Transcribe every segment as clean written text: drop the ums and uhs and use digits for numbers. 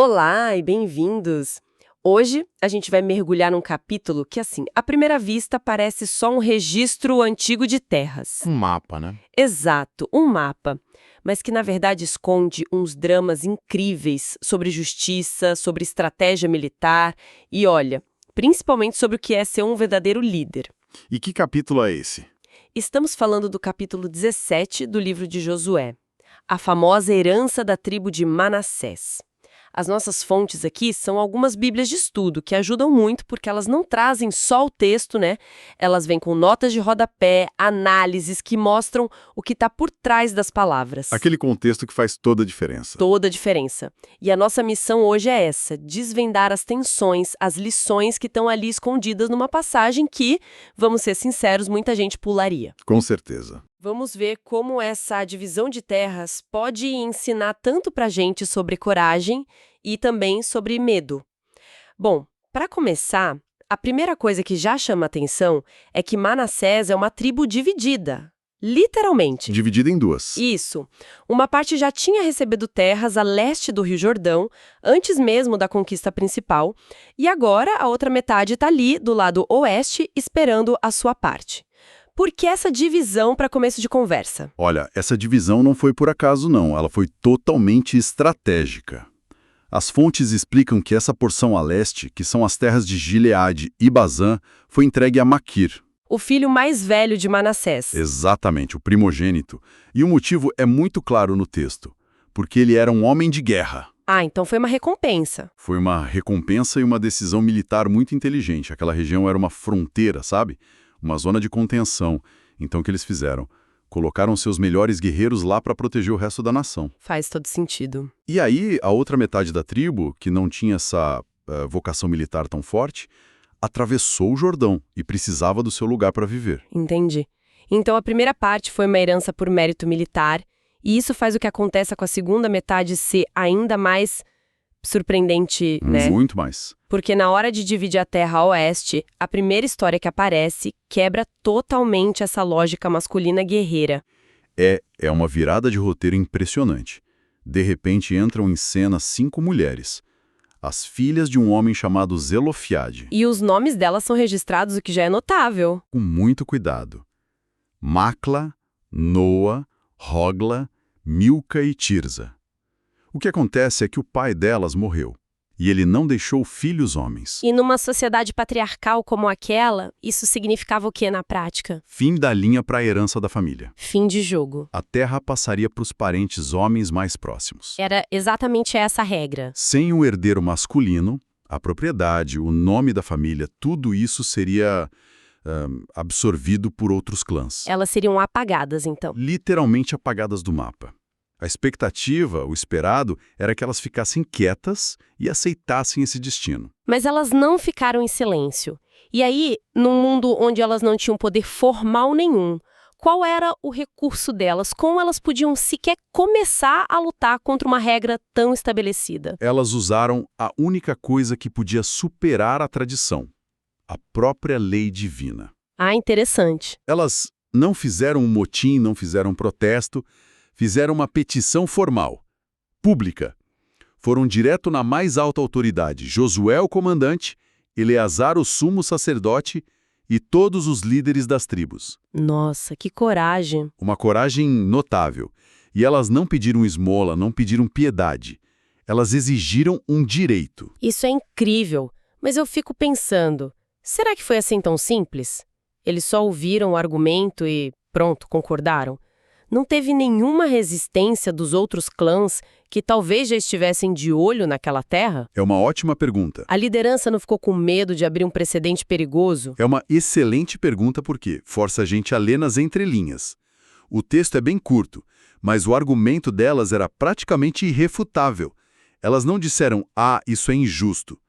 Olá e bem-vindos! Hoje a gente vai mergulhar num capítulo que, assim, à primeira vista parece só um registro antigo de terras. Um mapa, né? Exato, um mapa, mas que na verdade esconde uns dramas incríveis sobre justiça, sobre estratégia militar e, olha, principalmente sobre o que é ser um verdadeiro líder. E que capítulo é esse? Estamos falando do capítulo 17 do livro de Josué, a famosa herança da tribo de Manassés. As nossas fontes aqui são algumas bíblias de estudo que ajudam muito porque elas não trazem só o texto, né? Elas vêm com notas de rodapé, análises que mostram o que está por trás das palavras. Aquele contexto que faz toda a diferença. Toda a diferença. E a nossa missão hoje é essa, desvendar as tensões, as lições que estão ali escondidas numa passagem que, vamos ser sinceros, muita gente pularia. Com certeza. Vamos ver como essa divisão de terras pode ensinar tanto pra gente sobre coragem e também sobre medo. Bom, para começar, a primeira coisa que já chama atenção é que Manassés é uma tribo dividida. Literalmente. Dividida em duas. Isso. Uma parte já tinha recebido terras a leste do Rio Jordão, antes mesmo da conquista principal, e agora a outra metade está ali, do lado oeste, esperando a sua parte. Por que essa divisão para começo de conversa? Olha, essa divisão não foi por acaso não, ela foi totalmente estratégica. As fontes explicam que essa porção a leste, que são as terras de Gileade e Bazã, foi entregue a Maquir. O filho mais velho de Manassés. Exatamente, o primogênito. E o motivo é muito claro no texto, porque ele era um homem de guerra. Ah, então foi uma recompensa. Foi uma recompensa e uma decisão militar muito inteligente. Aquela região era uma fronteira, sabe? Uma zona de contenção. Então o que eles fizeram? Colocaram seus melhores guerreiros lá para proteger o resto da nação. Faz todo sentido. E aí, a outra metade da tribo, que não tinha essa vocação militar tão forte, atravessou o Jordão e precisava do seu lugar para viver. Entendi. Então a primeira parte foi uma herança por mérito militar, e isso faz o que acontece com a segunda metade ser ainda mais surpreendente, né? Muito mais. Porque na hora de dividir a terra a oeste, a primeira história que aparece quebra totalmente essa lógica masculina guerreira. É uma virada de roteiro impressionante. De repente entram em cena 5 mulheres, as filhas de um homem chamado Zelofiade. E os nomes delas são registrados, o que já é notável. Com muito cuidado. Macla, Noa, Hogla, Milca e Tirza. O que acontece é que o pai delas morreu, e ele não deixou filhos homens. E numa sociedade patriarcal como aquela, isso significava o que na prática? Fim da linha para a herança da família. Fim de jogo. A terra passaria para os parentes homens mais próximos. Era exatamente essa a regra. Sem o herdeiro masculino, a propriedade, o nome da família, tudo isso seria absorvido por outros clãs. Elas seriam apagadas, então. Literalmente apagadas do mapa. A expectativa, o esperado, era que elas ficassem quietas e aceitassem esse destino. Mas elas não ficaram em silêncio. E aí, num mundo onde elas não tinham poder formal nenhum, qual era o recurso delas? Como elas podiam sequer começar a lutar contra uma regra tão estabelecida? Elas usaram a única coisa que podia superar a tradição, a própria lei divina. Ah, interessante. Elas não fizeram um motim, não fizeram um protesto, fizeram uma petição formal, pública. Foram direto na mais alta autoridade, Josué o comandante, Eleazar o sumo sacerdote e todos os líderes das tribos. Nossa, que coragem. Uma coragem notável. E elas não pediram esmola, não pediram piedade. Elas exigiram um direito. Isso é incrível, mas eu fico pensando, será que foi assim tão simples? Eles só ouviram o argumento e, pronto, concordaram? Não teve nenhuma resistência dos outros clãs que talvez já estivessem de olho naquela terra? É uma ótima pergunta. A liderança não ficou com medo de abrir um precedente perigoso? É uma excelente pergunta porque força a gente a ler nas entrelinhas. O texto é bem curto, mas o argumento delas era praticamente irrefutável. Elas não disseram, isso é injusto.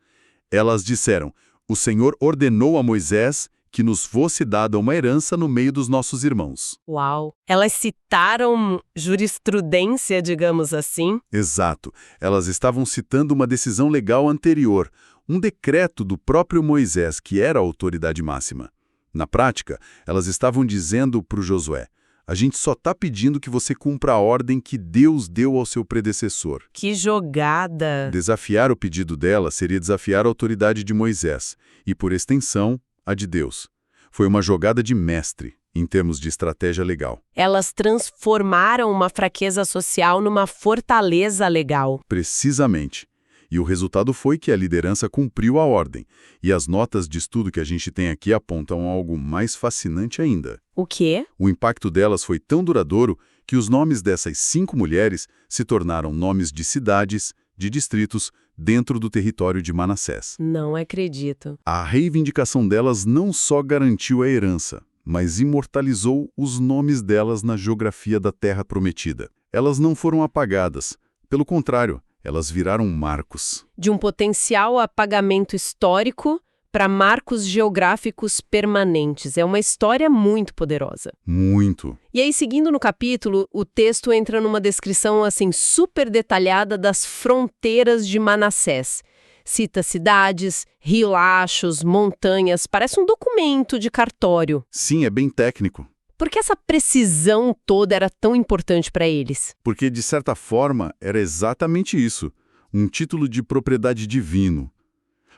Elas disseram, o Senhor ordenou a Moisés que nos fosse dada uma herança no meio dos nossos irmãos. Uau! Elas citaram jurisprudência, digamos assim? Exato. Elas estavam citando uma decisão legal anterior, um decreto do próprio Moisés, que era a autoridade máxima. Na prática, elas estavam dizendo para o Josué, A gente só está pedindo que você cumpra a ordem que Deus deu ao seu predecessor. Que jogada! Desafiar o pedido dela seria desafiar a autoridade de Moisés e, por extensão, a de Deus. Foi uma jogada de mestre, em termos de estratégia legal. Elas transformaram uma fraqueza social numa fortaleza legal. Precisamente. E o resultado foi que a liderança cumpriu a ordem. E as notas de estudo que a gente tem aqui apontam algo mais fascinante ainda. O quê? O impacto delas foi tão duradouro que os nomes dessas 5 mulheres se tornaram nomes de cidades, de distritos, dentro do território de Manassés. Não acredito. A reivindicação delas não só garantiu a herança, mas imortalizou os nomes delas na geografia da Terra Prometida. Elas não foram apagadas. Pelo contrário, elas viraram marcos. De um potencial apagamento histórico para marcos geográficos permanentes. É uma história muito poderosa. Muito. E aí, seguindo no capítulo, o texto entra numa descrição assim super detalhada das fronteiras de Manassés. Cita cidades, riachos, montanhas, parece um documento de cartório. Sim, é bem técnico. Por que essa precisão toda era tão importante para eles? Porque, de certa forma, era exatamente isso. Um título de propriedade divino.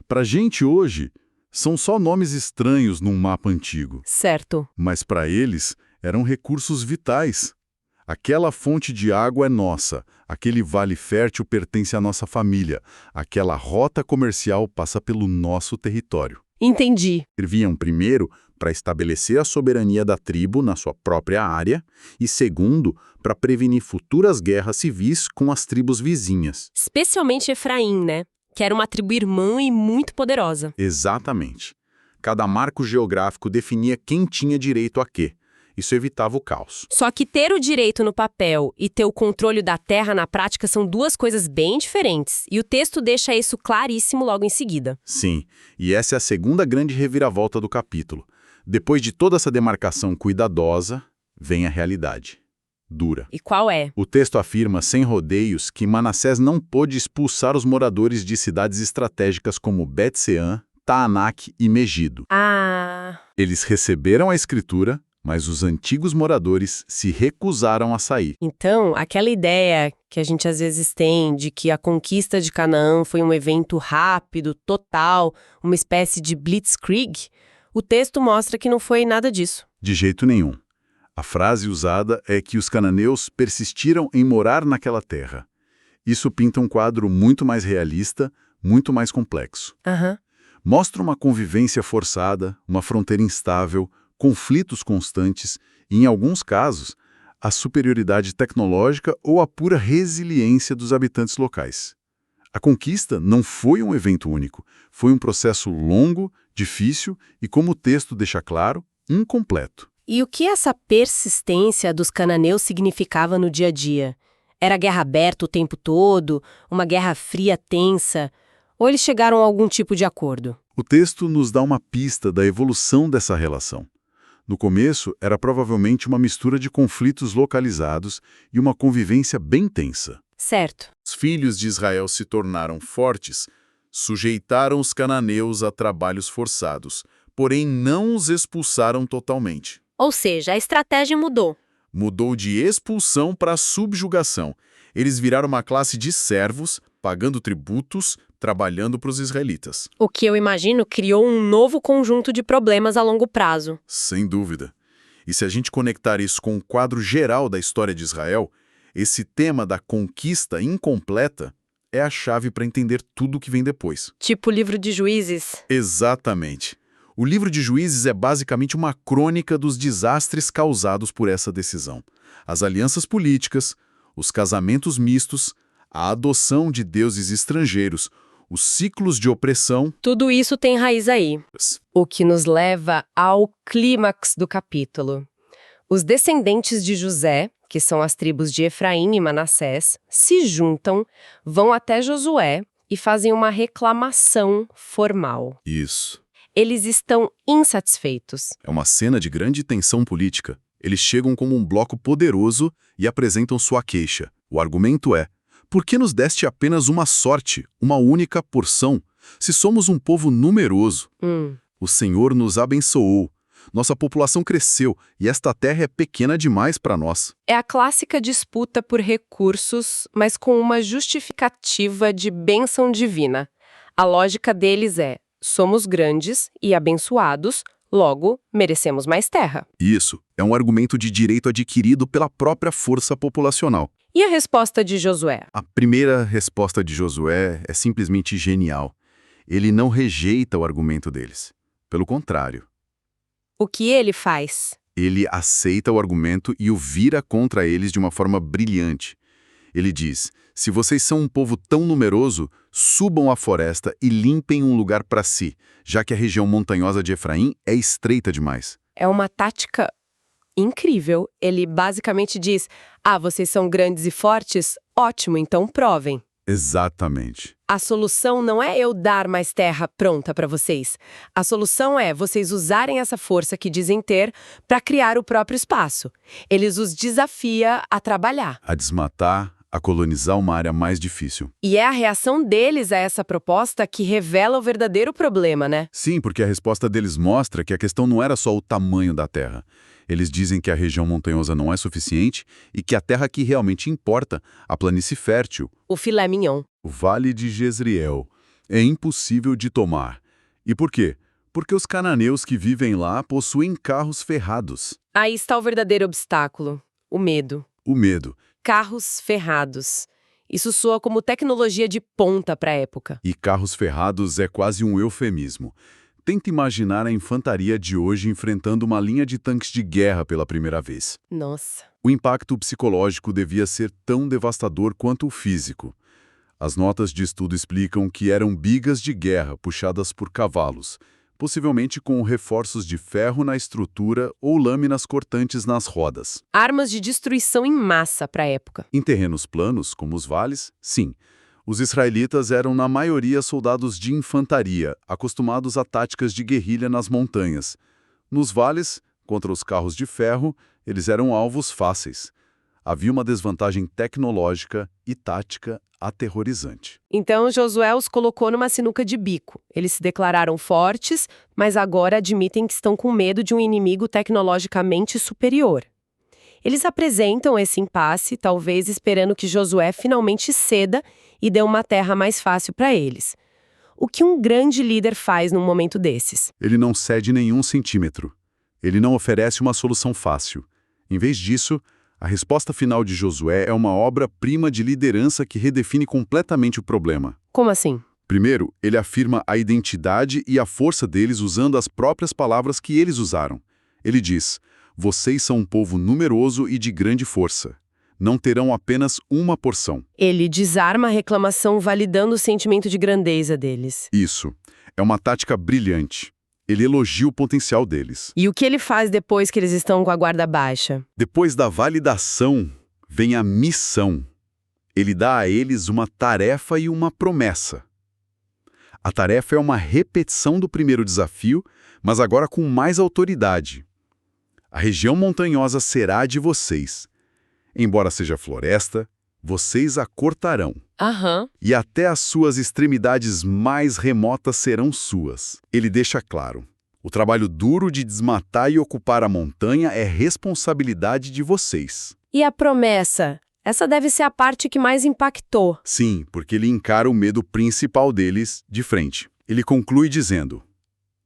Para a gente hoje, são só nomes estranhos num mapa antigo. Certo. Mas para eles, eram recursos vitais. Aquela fonte de água é nossa, aquele vale fértil pertence à nossa família, aquela rota comercial passa pelo nosso território. Entendi. Serviam, primeiro, para estabelecer a soberania da tribo na sua própria área e, segundo, para prevenir futuras guerras civis com as tribos vizinhas. Especialmente Efraim, né? Que era uma tribo irmã e muito poderosa. Exatamente. Cada marco geográfico definia quem tinha direito a quê. Isso evitava o caos. Só que ter o direito no papel e ter o controle da terra na prática são duas coisas bem diferentes. E o texto deixa isso claríssimo logo em seguida. Sim, e essa é a segunda grande reviravolta do capítulo. Depois de toda essa demarcação cuidadosa, vem a realidade. Dura. E qual é? O texto afirma, sem rodeios, que Manassés não pôde expulsar os moradores de cidades estratégicas como Bet-Sean, Taanak e Megido. Eles receberam a escritura, mas os antigos moradores se recusaram a sair. Então, aquela ideia que a gente às vezes tem de que a conquista de Canaã foi um evento rápido, total, uma espécie de blitzkrieg, o texto mostra que não foi nada disso. De jeito nenhum. A frase usada é que os cananeus persistiram em morar naquela terra. Isso pinta um quadro muito mais realista, muito mais complexo. Mostra uma convivência forçada, uma fronteira instável, conflitos constantes e, em alguns casos, a superioridade tecnológica ou a pura resiliência dos habitantes locais. A conquista não foi um evento único, foi um processo longo, difícil e, como o texto deixa claro, incompleto. E o que essa persistência dos cananeus significava no dia a dia? Era guerra aberta o tempo todo? Uma guerra fria tensa? Ou eles chegaram a algum tipo de acordo? O texto nos dá uma pista da evolução dessa relação. No começo, era provavelmente uma mistura de conflitos localizados e uma convivência bem tensa. Certo. Os filhos de Israel se tornaram fortes, sujeitaram os cananeus a trabalhos forçados, porém não os expulsaram totalmente. Ou seja, a estratégia mudou. Mudou de expulsão para subjugação. Eles viraram uma classe de servos, pagando tributos, trabalhando para os israelitas. O que eu imagino criou um novo conjunto de problemas a longo prazo. Sem dúvida. E se a gente conectar isso com o quadro geral da história de Israel, esse tema da conquista incompleta é a chave para entender tudo o que vem depois. Tipo o livro de Juízes. Exatamente. O livro de Juízes é basicamente uma crônica dos desastres causados por essa decisão. As alianças políticas, os casamentos mistos, a adoção de deuses estrangeiros, os ciclos de opressão. Tudo isso tem raiz aí. O que nos leva ao clímax do capítulo. Os descendentes de José, que são as tribos de Efraim e Manassés, se juntam, vão até Josué e fazem uma reclamação formal. Isso. Eles estão insatisfeitos. É uma cena de grande tensão política. Eles chegam como um bloco poderoso e apresentam sua queixa. O argumento é: por que nos deste apenas uma sorte, uma única porção, se somos um povo numeroso? O Senhor nos abençoou. Nossa população cresceu e esta terra é pequena demais para nós. É a clássica disputa por recursos, mas com uma justificativa de bênção divina. A lógica deles é: somos grandes e abençoados, logo, merecemos mais terra. Isso é um argumento de direito adquirido pela própria força populacional. E a resposta de Josué? A primeira resposta de Josué é simplesmente genial. Ele não rejeita o argumento deles. Pelo contrário, O que ele faz? ele aceita o argumento e o vira contra eles de uma forma brilhante. Ele diz: se vocês são um povo tão numeroso, subam à floresta e limpem um lugar para si, já que a região montanhosa de Efraim é estreita demais. É uma tática incrível. Ele basicamente diz: vocês são grandes e fortes? Ótimo, então provem. Exatamente. A solução não é eu dar mais terra pronta para vocês. A solução é vocês usarem essa força que dizem ter para criar o próprio espaço. Eles os desafia a trabalhar. A desmatar, a colonizar uma área mais difícil. E é a reação deles a essa proposta que revela o verdadeiro problema, né? Sim, porque a resposta deles mostra que a questão não era só o tamanho da terra. Eles dizem que a região montanhosa não é suficiente e que a terra que realmente importa, a planície fértil, O filé mignon. o Vale de Jezreel, é impossível de tomar. E por quê? Porque os cananeus que vivem lá possuem carros ferrados. Aí está o verdadeiro obstáculo: o medo. O medo. Carros ferrados. Isso soa como tecnologia de ponta para a época. E carros ferrados é quase um eufemismo. Tenta imaginar a infantaria de hoje enfrentando uma linha de tanques de guerra pela primeira vez. Nossa. O impacto psicológico devia ser tão devastador quanto o físico. As notas de estudo explicam que eram bigas de guerra puxadas por cavalos, possivelmente com reforços de ferro na estrutura ou lâminas cortantes nas rodas. Armas de destruição em massa para a época. Em terrenos planos, como os vales, sim. Os israelitas eram, na maioria, soldados de infantaria, acostumados a táticas de guerrilha nas montanhas. Nos vales, contra os carros de ferro, eles eram alvos fáceis. Havia uma desvantagem tecnológica e tática aterrorizante. Então Josué os colocou numa sinuca de bico. Eles se declararam fortes, mas agora admitem que estão com medo de um inimigo tecnologicamente superior. Eles apresentam esse impasse, talvez esperando que Josué finalmente ceda e dê uma terra mais fácil para eles. O que um grande líder faz num momento desses? Ele não cede nenhum centímetro. Ele não oferece uma solução fácil. Em vez disso, a resposta final de Josué é uma obra-prima de liderança que redefine completamente o problema. Como assim? Primeiro, ele afirma a identidade e a força deles usando as próprias palavras que eles usaram. Ele diz: vocês são um povo numeroso e de grande força. Não terão apenas uma porção. Ele desarma a reclamação validando o sentimento de grandeza deles. Isso. É uma tática brilhante. Ele elogia o potencial deles. E o que ele faz depois que eles estão com a guarda baixa? Depois da validação, vem a missão. Ele dá a eles uma tarefa e uma promessa. A tarefa é uma repetição do primeiro desafio, mas agora com mais autoridade. A região montanhosa será de vocês. Embora seja floresta, vocês a cortarão. E até as suas extremidades mais remotas serão suas. Ele deixa claro: o trabalho duro de desmatar e ocupar a montanha é responsabilidade de vocês. E a promessa? Essa deve ser a parte que mais impactou. Sim, porque ele encara o medo principal deles de frente. Ele conclui dizendo: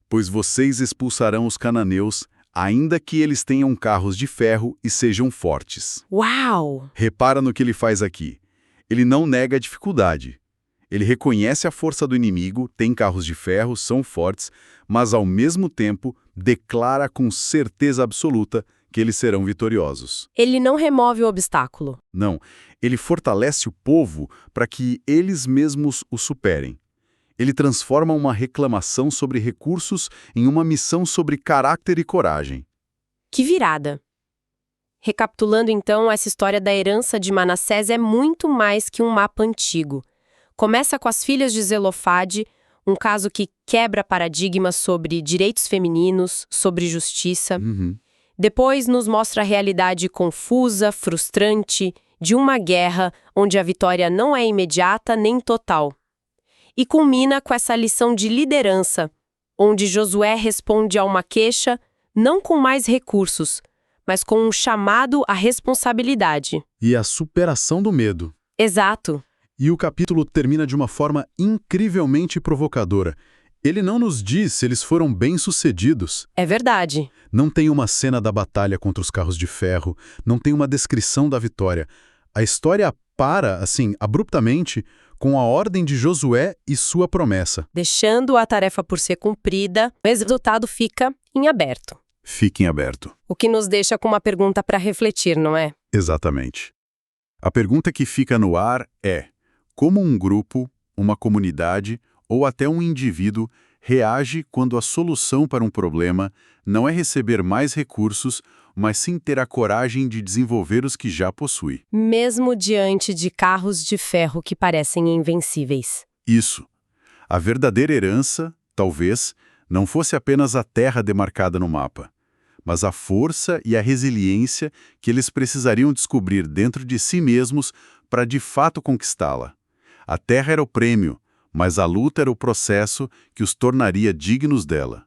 pois vocês expulsarão os cananeus, ainda que eles tenham carros de ferro e sejam fortes. Uau! Repara no que ele faz aqui. Ele não nega a dificuldade. Ele reconhece a força do inimigo, tem carros de ferro, são fortes, mas ao mesmo tempo declara com certeza absoluta que eles serão vitoriosos. Ele não remove o obstáculo. Não, ele fortalece o povo para que eles mesmos o superem. Ele transforma uma reclamação sobre recursos em uma missão sobre caráter e coragem. Que virada! Recapitulando então, essa história da herança de Manassés é muito mais que um mapa antigo. Começa com as filhas de Zelofade, um caso que quebra paradigmas sobre direitos femininos, sobre justiça. Depois nos mostra a realidade confusa, frustrante, de uma guerra onde a vitória não é imediata nem total. E culmina com essa lição de liderança, onde Josué responde a uma queixa, não com mais recursos, mas com um chamado à responsabilidade. E a superação do medo. Exato. E o capítulo termina de uma forma incrivelmente provocadora. Ele não nos diz se eles foram bem-sucedidos. É verdade. Não tem uma cena da batalha contra os carros de ferro, não tem uma descrição da vitória. A história para, assim, abruptamente, com a ordem de Josué e sua promessa. Deixando a tarefa por ser cumprida, o resultado fica em aberto. Fique em aberto. O que nos deixa com uma pergunta para refletir, não é? Exatamente. A pergunta que fica no ar é: como um grupo, uma comunidade ou até um indivíduo reage quando a solução para um problema não é receber mais recursos, mas sim ter a coragem de desenvolver os que já possui? Mesmo diante de carros de ferro que parecem invencíveis. Isso. A verdadeira herança, talvez, não fosse apenas a terra demarcada no mapa, mas a força e a resiliência que eles precisariam descobrir dentro de si mesmos para de fato conquistá-la. A terra era o prêmio, mas a luta era o processo que os tornaria dignos dela.